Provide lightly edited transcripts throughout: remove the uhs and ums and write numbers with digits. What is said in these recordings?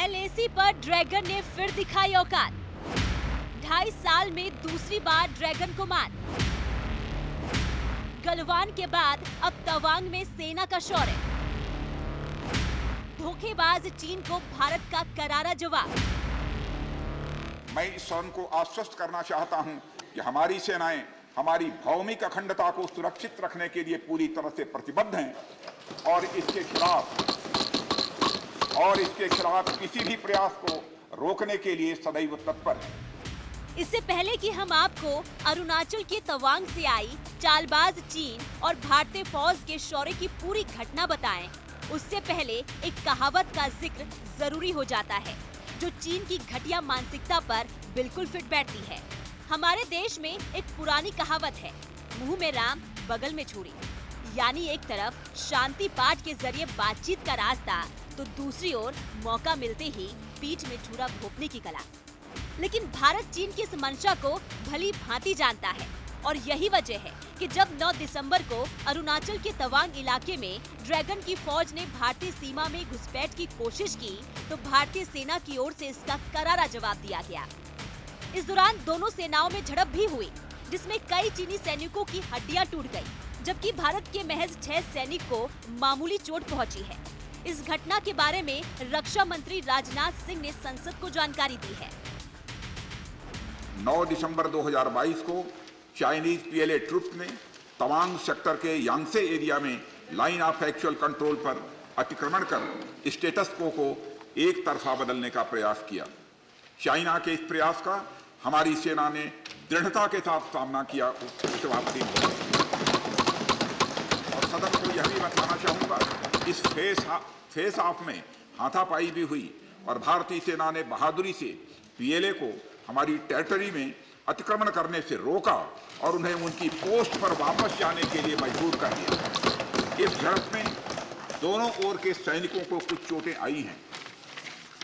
LAC पर dragon ने फिर दिखाई औकात। 2.5 साल में दूसरी बार ड्रैगन को मात। गलवान के बाद अब तवांग में सेना का शौर्य। धोखेबाज चीन को भारत का करारा जवाब। मैं इस सदन को आश्वस्त करना चाहता हूं कि हमारी सेनाएं हमारी भौमिक अखंडता को सुरक्षित रखने के लिए पूरी तरह से प्रतिबद्ध हैं और इसके खिलाफ किसी भी प्रयास को रोकने के लिए सदैव तत्पर हैं। इससे पहले कि हम आपको अरुणाचल के तवांग से आई चालबाज चीन और भारतीय फौज के शौर्य की पूरी घटना बताएं, उससे पहले एक कहावत का जिक्र जरूरी हो जाता है जो चीन की घटिया मानसिकता पर बिल्कुल फिट बैठती है। हमारे देश में एक पुरानी कहावत है, मुंह में राम बगल में छुरी। यानी एक तरफ शांति पाठ के जरिए बातचीत का रास्ता, तो दूसरी ओर मौका मिलते ही पीठ में छुरा भोंकने की कला। लेकिन भारत चीन की इस मंशा को भली भांति जानता है और यही वजह है कि जब 9 दिसंबर को अरुणाचल के तवांग इलाके में ड्रैगन की फौज ने भारतीय सीमा में घुसपैठ की कोशिश की, तो भारतीय सेना की ओर से इसका करारा जवाब दिया गया। इस दौरान दोनों सेनाओं में झड़प भी हुई, जिसमें कई चीनी सैनिकों की हड्डियां टूट गई, जबकि भारत के महज 6 सैनिक को मामूली चोट पहुंची है। इस घटना के बारे में रक्षा मंत्री राजनाथ सिंह ने संसद को जानकारी दी है। 9 दिसंबर 2022 को चाइनीज पीएलए ट्रुप्स ने तवांग सेक्टर के यांगसे एरिया में लाइन ऑफ एक्चुअल कंट्रोल पर अतिक्रमण कर स्टेटस को एक तरफा बदलने का प्रयास किया। चाइना के इस प्रयास का हमारी सेना ने दृढ़ता के साथ सामना किया। सभापति और सदन को यह भी बताना चाहूंगा, इस फेस ऑफ में हाथापाई भी हुई और भारतीय सेना ने बहादुरी से पीएलए को हमारी टेरिटरी में अतिक्रमण करने से रोका और उन्हें उनकी पोस्ट पर वापस जाने के लिए मजबूर कर दिया। इस झड़प में दोनों ओर के सैनिकों को कुछ चोटें आई हैं।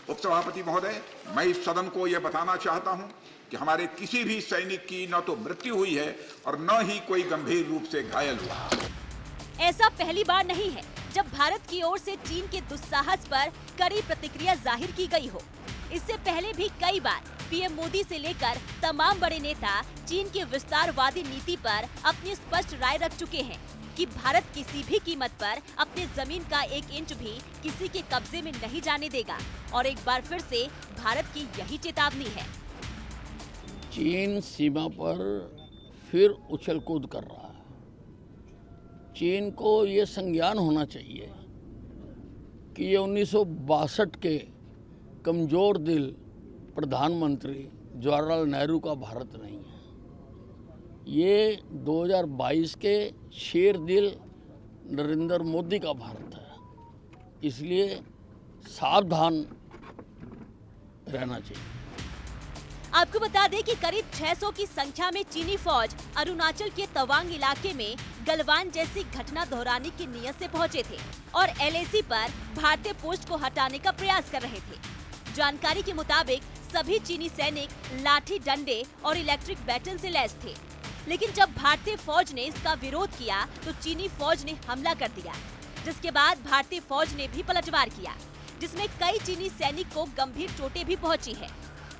उपसभापति महोदय, मैं इस सदन को यह बताना चाहता हूं कि हमारे किसी भी सैनिक की न तो मृत्यु हुई है और न ही कोई गंभीर रूप से घायल हुआ। ऐसा पहली बार नहीं है जब भारत की ओर से चीन के दुस्साहस पर कड़ी प्रतिक्रिया जाहिर की गई हो। इससे पहले भी कई बार पीएम मोदी से लेकर तमाम बड़े नेता चीन की विस्तारवादी नीति पर अपनी स्पष्ट राय रख चुके हैं कि भारत किसी भी कीमत पर अपने जमीन का 1 इंच भी किसी के कब्जे में नहीं जाने देगा। और एक बार फिर से भारत की यही चेतावनी है। चीन सीमा पर फिर उछल कूद कर रहा है। चीन को ये संज्ञान होना चाहिए कि ये 1962 के कमजोर दिल प्रधानमंत्री जवाहरलाल नेहरू का भारत नहीं है। ये 2022 के शेर दिल नरेंद्र मोदी का भारत है। इसलिए सावधान रहना चाहिए। आपको बता दें कि करीब 600 की संख्या में चीनी फौज अरुणाचल के तवांग इलाके में गलवान जैसी घटना दोहराने की नीयत से पहुंचे थे और एलएसी पर भारतीय पोस्ट को हटाने का प्रयास कर रहे थे। जानकारी के मुताबिक सभी चीनी सैनिक लाठी डंडे और इलेक्ट्रिक बैटन से लैस थे, लेकिन जब भारतीय फौज ने इसका विरोध किया तो चीनी फौज ने हमला कर दिया, जिसके बाद भारतीय फौज ने भी पलटवार किया, जिसमें कई चीनी सैनिक को गंभीर चोटें भी पहुंची है।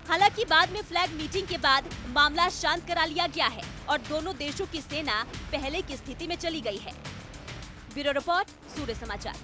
हालांकि बाद में फ्लैग मीटिंग के बाद मामला शांत करा लिया गया है और दोनों देशों की सेना पहले की स्थिति में चली गई है। ब्यूरो रिपोर्ट, सूर्य समाचार।